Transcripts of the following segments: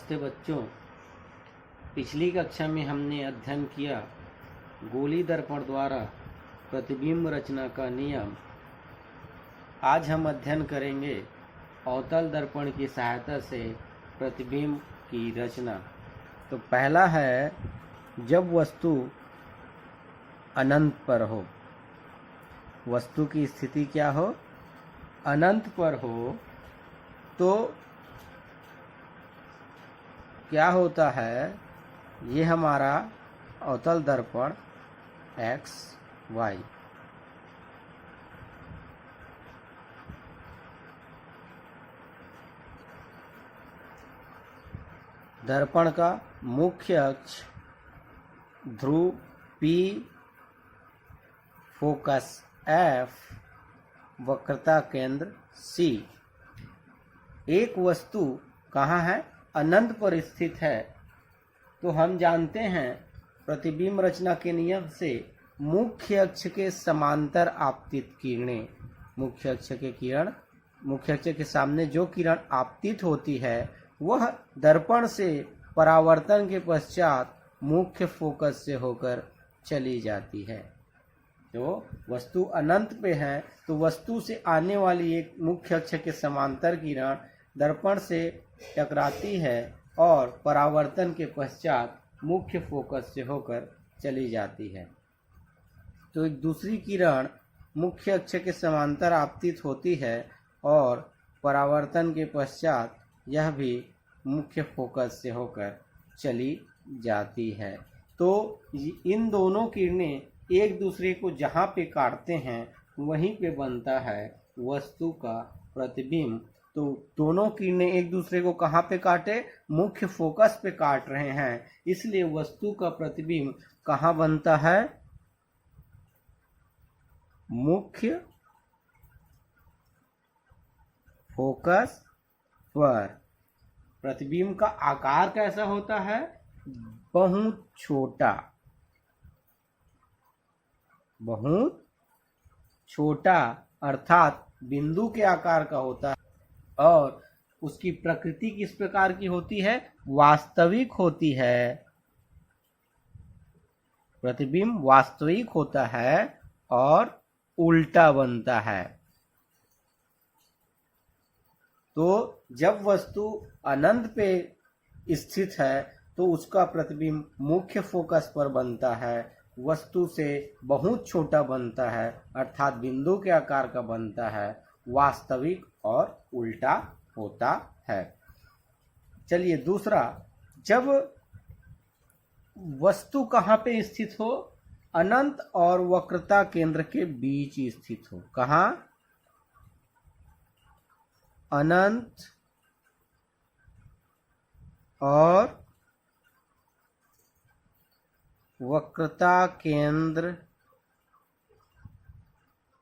नमस्ते बच्चों। पिछली कक्षा में हमने अध्ययन किया गोली दर्पण द्वारा प्रतिबिंब रचना का नियम। आज हम अध्ययन करेंगे अवतल दर्पण की सहायता से प्रतिबिंब की रचना। तो पहला है, जब वस्तु अनंत पर हो। वस्तु की स्थिति क्या हो? अनंत पर हो। तो क्या होता है, ये हमारा अवतल दर्पण एक्स वाई। दर्पण का मुख्य अक्ष ध्रुव P, फोकस F, वक्रता केंद्र C। एक वस्तु कहाँ है? अनंत पर स्थित है। तो हम जानते हैं प्रतिबिंब रचना के नियम से मुख्य अक्ष के समांतर आपतित किरणें, मुख्य अक्ष के सामने जो किरण आपतित होती है वह दर्पण से परावर्तन के पश्चात मुख्य फोकस से होकर चली जाती है। तो वस्तु अनंत पे है तो वस्तु से आने वाली एक मुख्य अक्ष के समांतर किरण दर्पण से टकराती है और परावर्तन के पश्चात मुख्य फोकस से होकर चली जाती है। तो एक दूसरी किरण मुख्य अक्ष के समांतर आपतित होती है और परावर्तन के पश्चात यह भी मुख्य फोकस से होकर चली जाती है। तो इन दोनों किरणें एक दूसरे को जहाँ पे काटते हैं वहीं पे बनता है वस्तु का प्रतिबिंब। तो दोनों किरणें एक दूसरे को कहाँ पे काटे? मुख्य फोकस पे काट रहे हैं, इसलिए वस्तु का प्रतिबिंब कहाँ बनता है? मुख्य फोकस पर। प्रतिबिंब का आकार कैसा होता है? बहुत छोटा अर्थात बिंदु के आकार का होता है। और उसकी प्रकृति किस प्रकार की होती है? वास्तविक होती है। प्रतिबिंब वास्तविक होता है और उल्टा बनता है। तो जब वस्तु अनंत पे स्थित है तो उसका प्रतिबिंब मुख्य फोकस पर बनता है, वस्तु से बहुत छोटा बनता है अर्थात बिंदु के आकार का बनता है, वास्तविक और उल्टा होता है। चलिए दूसरा, जब वस्तु कहाँ पे स्थित हो? अनंत और वक्रता केंद्र के बीच स्थित हो। कहाँ? अनंत और वक्रता केंद्र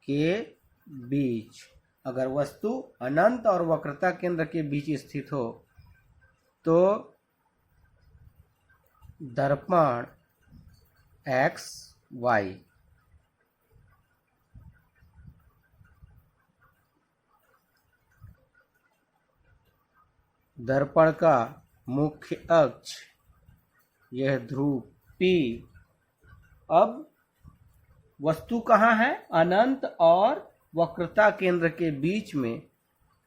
के बीच। अगर वस्तु अनंत और वक्रता केंद्र के बीच स्थित हो तो दर्पण एक्स वाई। दर्पण का मुख्य अक्ष यह ध्रुव P। अब वस्तु कहाँ है? अनंत और वक्रता केंद्र के बीच में।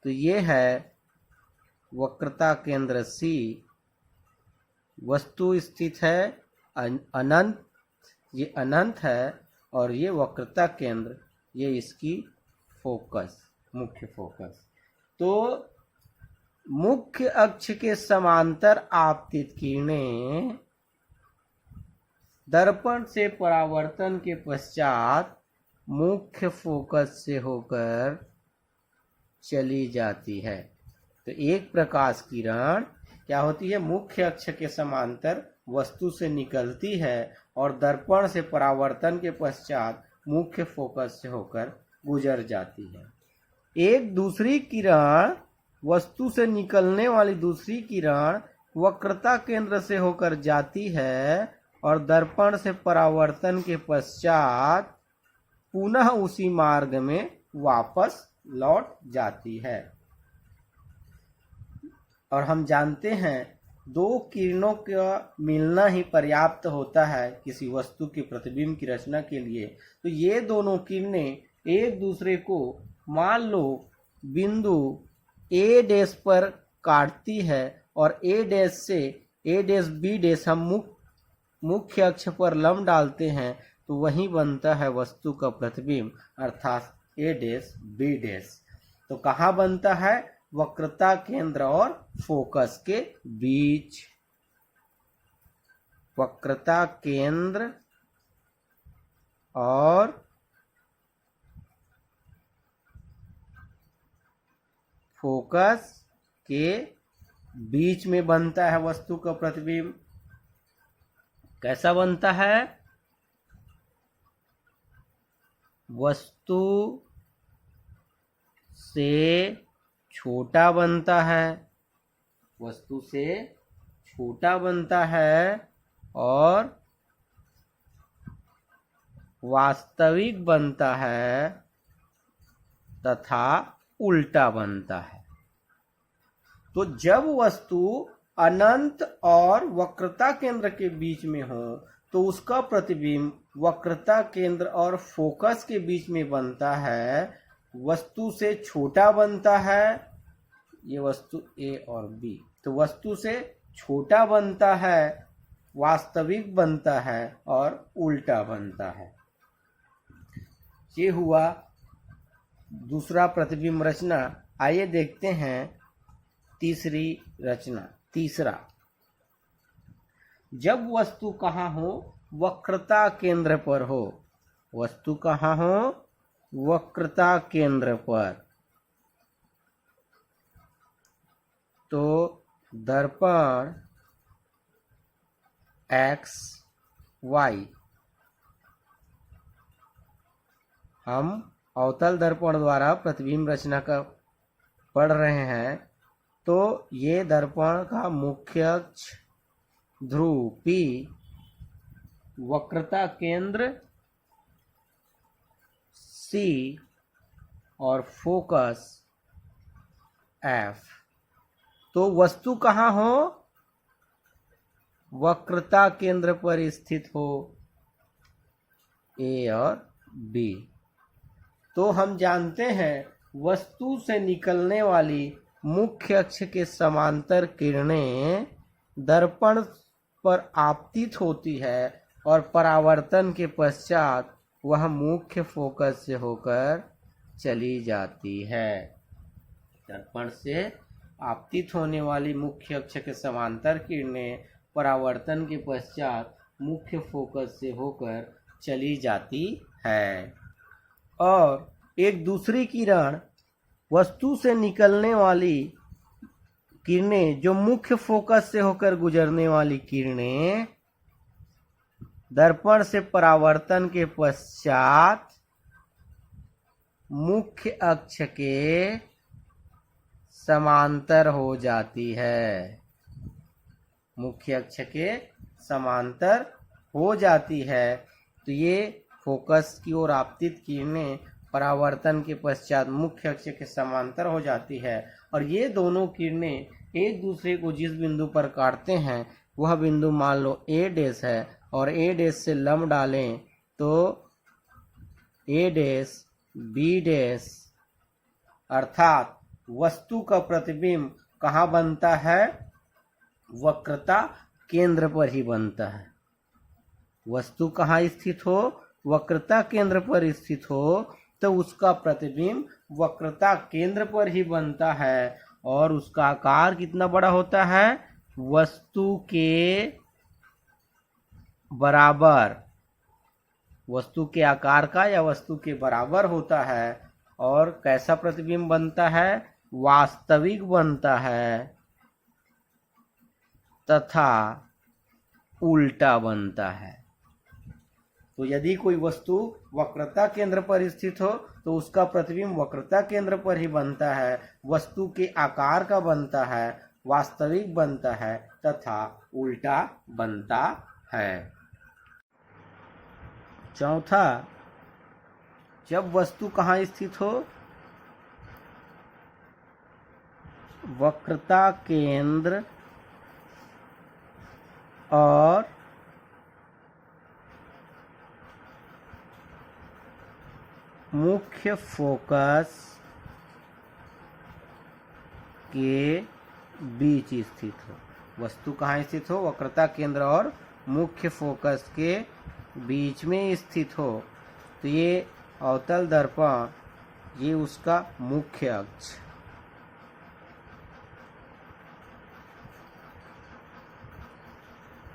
तो ये है वक्रता केंद्र C। वस्तु स्थित है अनंत, ये अनंत है, और ये वक्रता केंद्र, ये इसकी फोकस, मुख्य फोकस। तो मुख्य अक्ष के समांतर आपतित किरणें दर्पण से परावर्तन के पश्चात मुख्य फोकस से होकर चली जाती है। तो एक प्रकाश किरण क्या होती है? मुख्य अक्ष के समांतर वस्तु से निकलती है और दर्पण से परावर्तन के पश्चात मुख्य फोकस से होकर गुजर जाती है। एक दूसरी किरण, वस्तु से निकलने वाली दूसरी किरण वक्रता केंद्र से होकर जाती है और दर्पण से परावर्तन के पश्चात पुनः उसी मार्ग में वापस लौट जाती है। और हम जानते हैं दो किरणों का मिलना ही पर्याप्त होता है किसी वस्तु के प्रतिबिंब की रचना के लिए। तो ये दोनों किरणें एक दूसरे को मान लो बिंदु ए डैश पर काटती है और ए डैश से ए डैश बी डैश हम मुख्य अक्ष पर लंब डालते हैं, तो वही बनता है वस्तु का प्रतिबिंब, अर्थात ए डैश बी डैश। तो कहाँ बनता है? वक्रता केंद्र और फोकस के बीच। वक्रता केंद्र और फोकस के बीच में बनता है वस्तु का प्रतिबिंब। कैसा बनता है? वस्तु से छोटा बनता है, वस्तु से छोटा बनता है और वास्तविक बनता है तथा उल्टा बनता है। तो जब वस्तु अनंत और वक्रता केंद्र के बीच में हो तो उसका प्रतिबिंब वक्रता केंद्र और फोकस के बीच में बनता है, वस्तु से छोटा बनता है। ये वस्तु ए और बी, तो वस्तु से छोटा बनता है, वास्तविक बनता है और उल्टा बनता है। ये हुआ दूसरा प्रतिबिंब रचना। आइए देखते हैं तीसरी रचना। तीसरा, जब वस्तु कहाँ हो? वक्रता केंद्र पर हो। वस्तु कहाँ हो? वक्रता केंद्र पर। तो दर्पण एक्स वाई, हम अवतल दर्पण द्वारा प्रतिबिंब रचना का पढ़ रहे हैं। तो ये दर्पण का मुख्य अक्ष ध्रुव P, वक्रता केंद्र C और फोकस F। तो वस्तु कहाँ हो? वक्रता केंद्र पर स्थित हो, A और B। तो हम जानते हैं वस्तु से निकलने वाली मुख्य अक्ष के समांतर किरणें दर्पण पर आपतित होती है और परावर्तन के पश्चात वह मुख्य फोकस से होकर चली जाती है। दर्पण से आपतित होने वाली मुख्य अक्ष के समांतर किरणें परावर्तन के पश्चात मुख्य फोकस से होकर चली जाती है। और एक दूसरी किरण वस्तु से निकलने वाली किरणें, जो मुख्य फोकस से होकर गुजरने वाली किरणें दर्पण से परावर्तन के पश्चात मुख्य अक्ष के समांतर हो जाती है। मुख्य अक्ष के समांतर हो जाती है। तो ये फोकस की ओर आपतित किरणें परावर्तन के पश्चात मुख्य अक्ष के समांतर हो जाती है और ये दोनों किरणें एक दूसरे को जिस बिंदु पर काटते हैं वह बिंदु मान लो ए डैश है और ए डैश से लंब डालें तो ए डैश बी डैश, अर्थात वस्तु का प्रतिबिंब कहाँ बनता है? वक्रता केंद्र पर ही बनता है। वस्तु कहाँ स्थित हो? वक्रता केंद्र पर स्थित हो तो उसका प्रतिबिंब वक्रता केंद्र पर ही बनता है और उसका आकार कितना बड़ा होता है? वस्तु के बराबर, वस्तु के आकार का या वस्तु के बराबर होता है। और कैसा प्रतिबिंब बनता है? वास्तविक बनता है तथा उल्टा बनता है। तो यदि कोई वस्तु वक्रता केंद्र पर स्थित हो तो उसका प्रतिबिंब वक्रता केंद्र पर ही बनता है, वस्तु के आकार का बनता है, वास्तविक बनता है तथा उल्टा बनता है। चौथा, जब वस्तु कहाँ स्थित हो? वक्रता केंद्र और मुख्य फोकस के बीच स्थित हो। वस्तु कहाँ स्थित हो? वक्रता केंद्र और मुख्य फोकस के बीच में स्थित हो। तो ये अवतल दर्पण, ये उसका मुख्य अक्ष,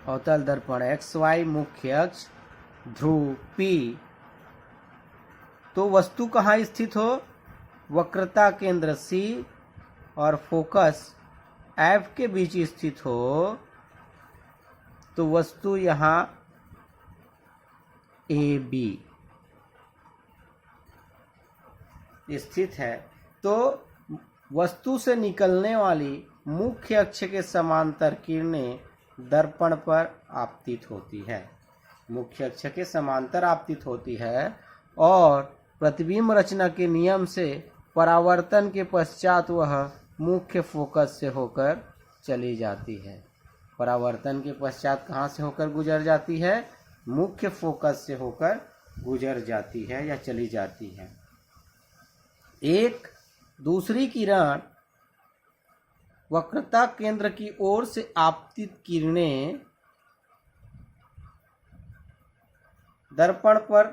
अवतल दर्पण XY मुख्य अक्ष, ध्रुव P। तो वस्तु कहाँ स्थित हो? वक्रता केंद्र C और फोकस F के बीच स्थित हो। तो वस्तु यहाँ AB स्थित है। तो वस्तु से निकलने वाली मुख्य अक्ष के समांतर किरणें दर्पण पर आपतित होती है, मुख्य अक्ष के समांतर आपतित होती है और प्रतिबिंब रचना के नियम से परावर्तन के पश्चात वह मुख्य फोकस से होकर चली जाती है। परावर्तन के पश्चात कहाँ से होकर गुजर जाती है? मुख्य फोकस से होकर गुजर जाती है या चली जाती है। एक दूसरी किरण वक्रता केंद्र की ओर से आपतित किरणें दर्पण पर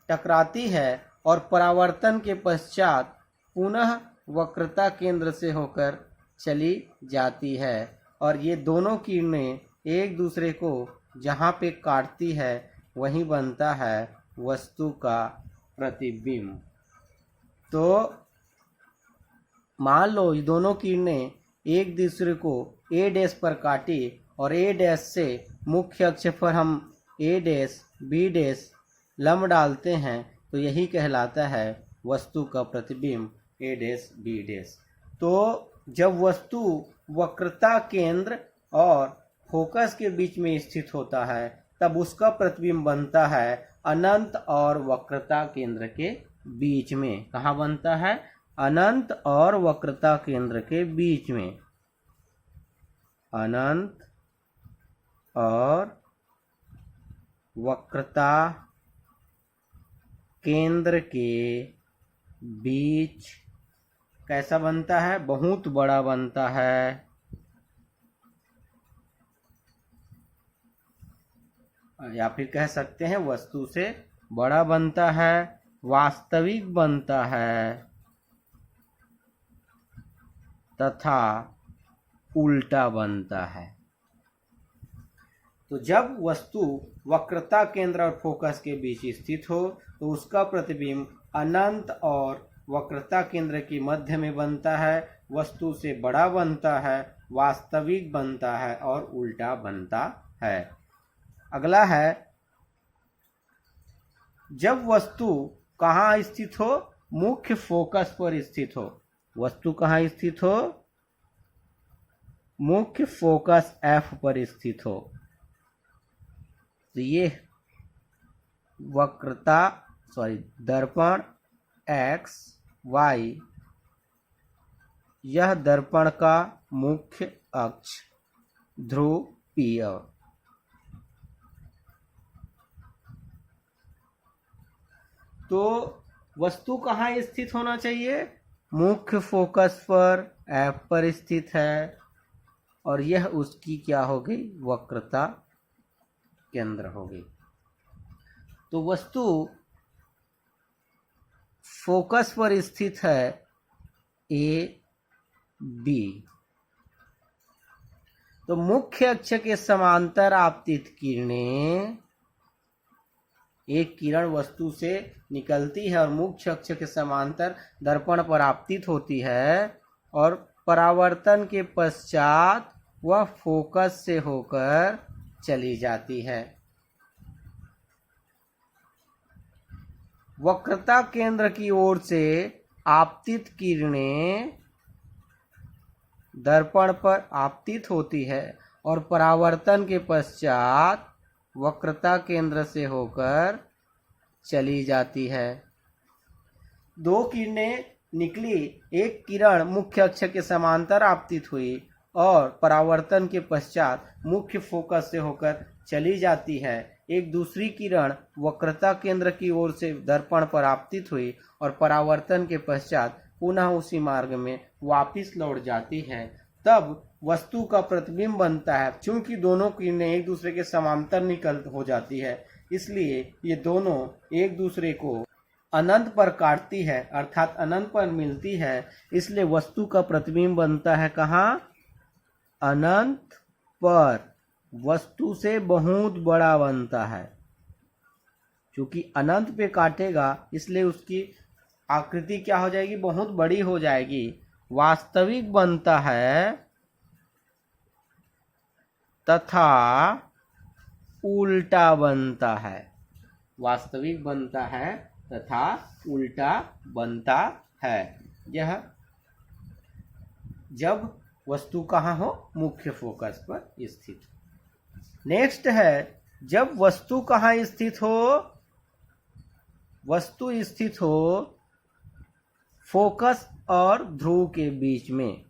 टकराती है और परावर्तन के पश्चात पुनः वक्रता केंद्र से होकर चली जाती है और ये दोनों किरणें एक दूसरे को जहाँ पे काटती है वहीं बनता है वस्तु का प्रतिबिंब। तो मान लो ये दोनों किरणें एक दूसरे को A' पर काटी और A' से मुख्य अक्ष पर हम A' B' लंब डालते हैं, तो यही कहलाता है वस्तु का प्रतिबिंब A' B'। तो जब वस्तु वक्रता केंद्र और फोकस के बीच में स्थित होता है तब उसका प्रतिबिंब बनता है अनंत और वक्रता केंद्र के बीच में। कहाँ बनता है? अनंत और वक्रता केंद्र के बीच में। अनंत और वक्रता केंद्र के बीच कैसा बनता है? बहुत बड़ा बनता है। या फिर कह सकते हैं वस्तु से बड़ा बनता है, वास्तविक बनता है तथा उल्टा बनता है। तो जब वस्तु वक्रता केंद्र और फोकस के बीच स्थित हो तो उसका प्रतिबिंब अनंत और वक्रता केंद्र के मध्य में बनता है, वस्तु से बड़ा बनता है, वास्तविक बनता है और उल्टा बनता है। अगला है, जब वस्तु कहाँ स्थित हो? मुख्य फोकस पर स्थित हो। वस्तु कहाँ स्थित हो? मुख्य फोकस F पर स्थित हो। तो ये दर्पण X Y, यह दर्पण का मुख्य अक्ष ध्रुव P। तो वस्तु कहाँ स्थित होना चाहिए? मुख्य फोकस पर F पर स्थित है और यह उसकी क्या हो गई? वक्रता केंद्र हो गई। तो वस्तु फोकस पर स्थित है A B। तो मुख्य अक्ष के समांतर आपतित किरणें, एक किरण वस्तु से निकलती है और मुख्य अक्ष के समांतर दर्पण पर आपतित होती है और परावर्तन के पश्चात वह फोकस से होकर चली जाती है। वक्रता केंद्र की ओर से आपतित किरणें दर्पण पर आपतित होती है और परावर्तन के पश्चात वक्रता केंद्र से होकर चली जाती है। दो किरणें निकली, एक किरण मुख्य अक्ष के समांतर आपतित हुई और परावर्तन के पश्चात मुख्य फोकस से होकर चली जाती है। एक दूसरी किरण वक्रता केंद्र की ओर से दर्पण पर आपतित हुई और परावर्तन के पश्चात पुनः उसी मार्ग में वापस लौट जाती है। तब वस्तु का प्रतिबिंब बनता है। चूंकि दोनों किरणें एक दूसरे के समांतर निकल हो जाती है, इसलिए ये दोनों एक दूसरे को अनंत पर काटती है, अर्थात अनंत पर मिलती है। इसलिए वस्तु का प्रतिबिंब बनता है कहाँ? अनंत पर। वस्तु से बहुत बड़ा बनता है। क्योंकि अनंत पे काटेगा, इसलिए उसकी आकृति क्या हो जाएगी? बहुत बड़ी हो जाएगी। वास्तविक बनता है तथा उल्टा बनता है। वास्तविक बनता है तथा उल्टा बनता है। यह जब वस्तु कहाँ हो? मुख्य फोकस पर स्थित। नेक्स्ट है, जब वस्तु कहाँ स्थित हो? वस्तु स्थित हो फोकस और ध्रुव के बीच में।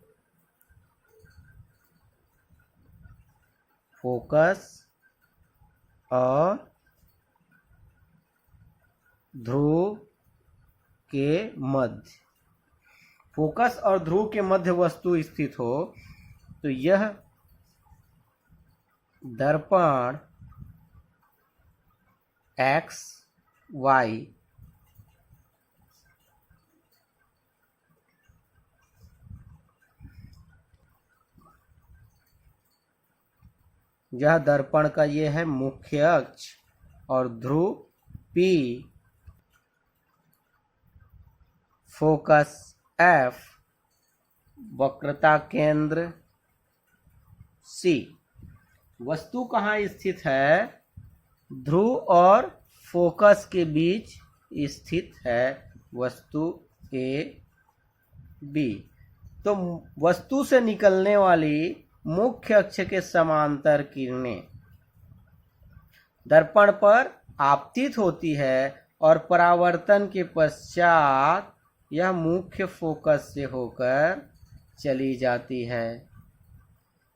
फोकस और ध्रुव के मध्य। फोकस और ध्रुव के मध्य वस्तु स्थित हो तो यह दर्पण एक्स वाई यह दर्पण का ये है मुख्य अक्ष और ध्रुव P, फोकस F, वक्रता केंद्र C। वस्तु कहाँ स्थित है? ध्रुव और फोकस के बीच स्थित है वस्तु A B। तो वस्तु से निकलने वाली मुख्य अक्ष के समांतर किरणें दर्पण पर आपतित होती है और परावर्तन के पश्चात यह मुख्य फोकस से होकर चली जाती है।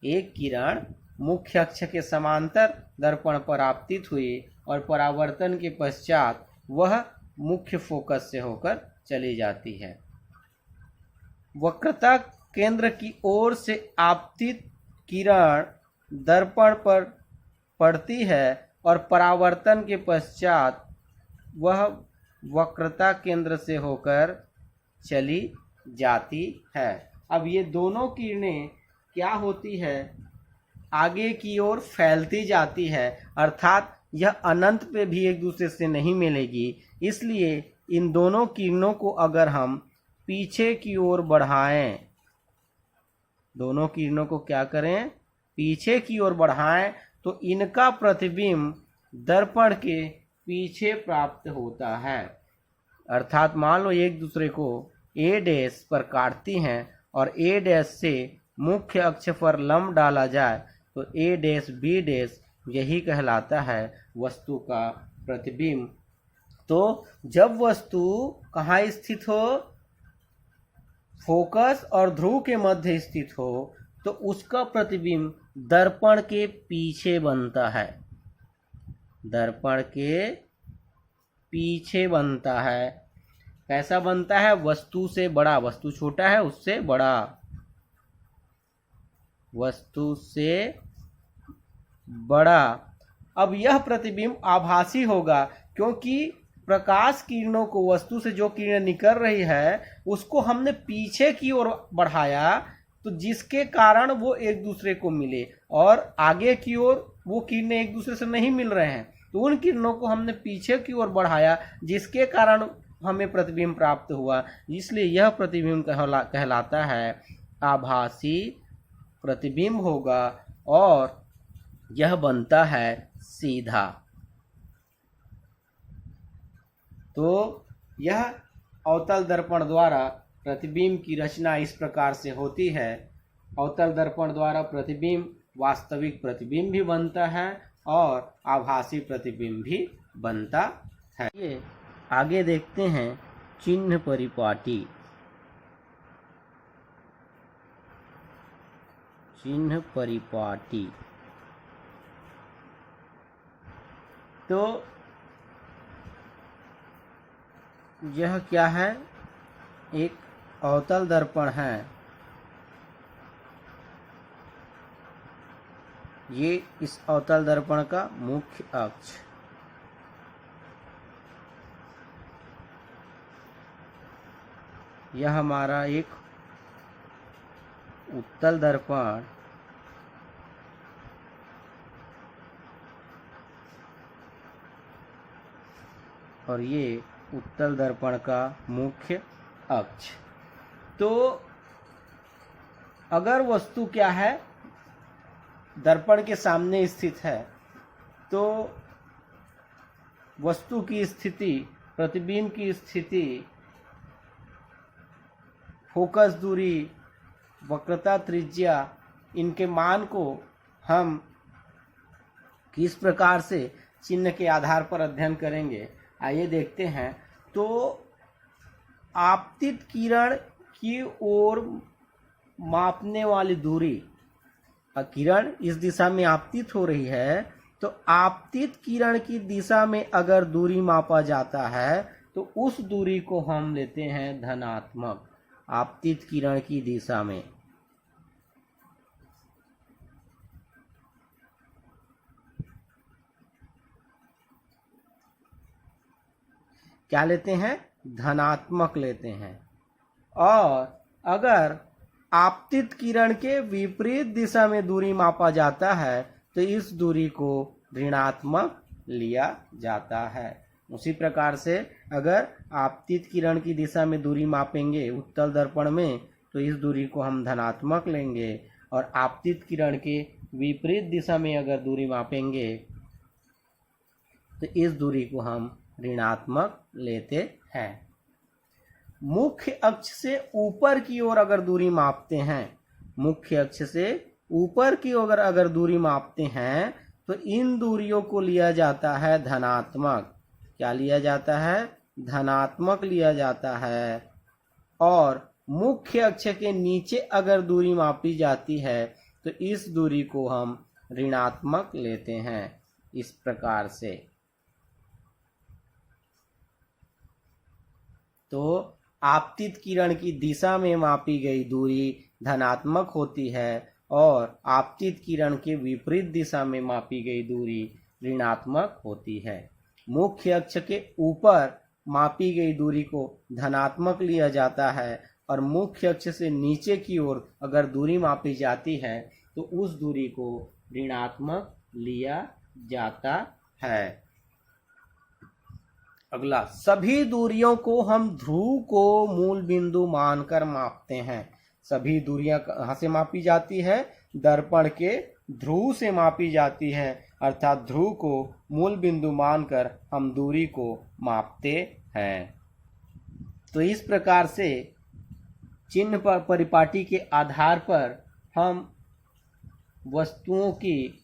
एक किरण मुख्य अक्ष के समांतर दर्पण पर आपतित हुई और परावर्तन के पश्चात वह मुख्य फोकस से होकर चली जाती है। वक्रता केंद्र की ओर से आपतित किरण दर्पण पर पड़ती है और परावर्तन के पश्चात वह वक्रता केंद्र से होकर चली जाती है। अब ये दोनों किरणें क्या होती है? आगे की ओर फैलती जाती है, अर्थात यह अनंत पे भी एक दूसरे से नहीं मिलेगी। इसलिए इन दोनों किरणों को अगर हम पीछे की ओर बढ़ाएं, दोनों किरणों को क्या करें? पीछे की ओर बढ़ाएं तो इनका प्रतिबिंब दर्पण के पीछे प्राप्त होता है। अर्थात मान लो एक दूसरे को A डैश पर काटती हैं और A डैश से मुख्य अक्ष पर लंब डाला जाए तो A डैश B डैश यही कहलाता है वस्तु का प्रतिबिंब। तो जब वस्तु कहाँ स्थित हो? फोकस और ध्रुव के मध्य स्थित हो तो उसका प्रतिबिंब दर्पण के पीछे बनता है। दर्पण के पीछे बनता है। कैसा बनता है? वस्तु से बड़ा। वस्तु छोटा है, उससे बड़ा। वस्तु से बड़ा। अब यह प्रतिबिंब आभासी होगा क्योंकि प्रकाश किरणों को वस्तु से जो किरण निकल रही है उसको हमने पीछे की ओर बढ़ाया, तो जिसके कारण वो एक दूसरे को मिले, और आगे की ओर वो किरणें एक दूसरे से नहीं मिल रहे हैं तो उन किरणों को हमने पीछे की ओर बढ़ाया, जिसके कारण हमें प्रतिबिंब प्राप्त हुआ। इसलिए यह प्रतिबिंब कहलाता है आभासी प्रतिबिंब होगा और यह बनता है सीधा। तो यह अवतल दर्पण द्वारा प्रतिबिंब की रचना इस प्रकार से होती है। अवतल दर्पण द्वारा प्रतिबिंब वास्तविक प्रतिबिंब भी बनता है और आभासी प्रतिबिंब भी बनता है। ये आगे देखते हैं चिन्ह परिपाटी। चिन्ह परिपाटी। तो यह क्या है? एक अवतल दर्पण है। ये इस अवतल दर्पण का मुख्य अक्ष। यह हमारा एक उत्तल दर्पण और ये उत्तल दर्पण का मुख्य अक्ष। तो अगर वस्तु क्या है, दर्पण के सामने स्थित है, तो वस्तु की स्थिति, प्रतिबिंब की स्थिति, फोकस दूरी, वक्रता त्रिज्या, इनके मान को हम किस प्रकार से चिन्ह के आधार पर अध्ययन करेंगे, आइए देखते हैं। तो आपतित किरण की ओर मापने वाली दूरी, किरण इस दिशा में आपतित हो रही है, तो आपतित किरण की दिशा में अगर दूरी मापा जाता है तो उस दूरी को हम लेते हैं धनात्मक। आपतित किरण की दिशा में क्या लेते हैं? धनात्मक लेते हैं। और अगर आपतित किरण के विपरीत दिशा में दूरी मापा जाता है तो इस दूरी को ऋणात्मक लिया जाता है। उसी प्रकार से अगर आपतित किरण की दिशा में दूरी मापेंगे उत्तल दर्पण में तो इस दूरी को हम धनात्मक लेंगे, और आपतित किरण के विपरीत दिशा में अगर दूरी मापेंगे तो इस दूरी को हम ऋणात्मक लेते हैं। मुख्य अक्ष से ऊपर की ओर अगर दूरी मापते हैं, मुख्य अक्ष से ऊपर की ओर अगर दूरी मापते हैं तो इन दूरियों को लिया जाता है धनात्मक। क्या लिया जाता है? धनात्मक लिया जाता है। और मुख्य अक्ष के नीचे अगर दूरी मापी जाती है तो इस दूरी को हम ऋणात्मक लेते हैं। इस प्रकार से तो आपतित किरण की दिशा में मापी गई दूरी धनात्मक होती है और आपतित किरण के विपरीत दिशा में मापी गई दूरी ऋणात्मक होती है। मुख्य अक्ष के ऊपर मापी गई दूरी को धनात्मक लिया जाता है और मुख्य अक्ष से नीचे की ओर अगर दूरी मापी जाती है तो उस दूरी को ऋणात्मक लिया जाता है। अगला, सभी दूरियों को हम ध्रुव को मूल बिंदु मानकर मापते हैं। सभी दूरियां कहाँ से मापी जाती है? दर्पण के ध्रुव से मापी जाती है, अर्थात ध्रुव को मूल बिंदु मानकर हम दूरी को मापते हैं। तो इस प्रकार से चिन्ह पर परिपाटी के आधार पर हम वस्तुओं की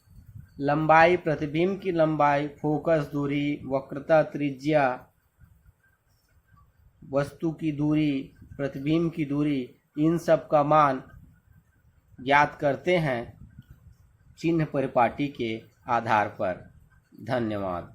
लंबाई, प्रतिबिंब की लंबाई, फोकस दूरी, वक्रता त्रिज्या, वस्तु की दूरी, प्रतिबिंब की दूरी, इन सब का मान ज्ञात करते हैं चिन्ह परिपाटी के आधार पर। धन्यवाद।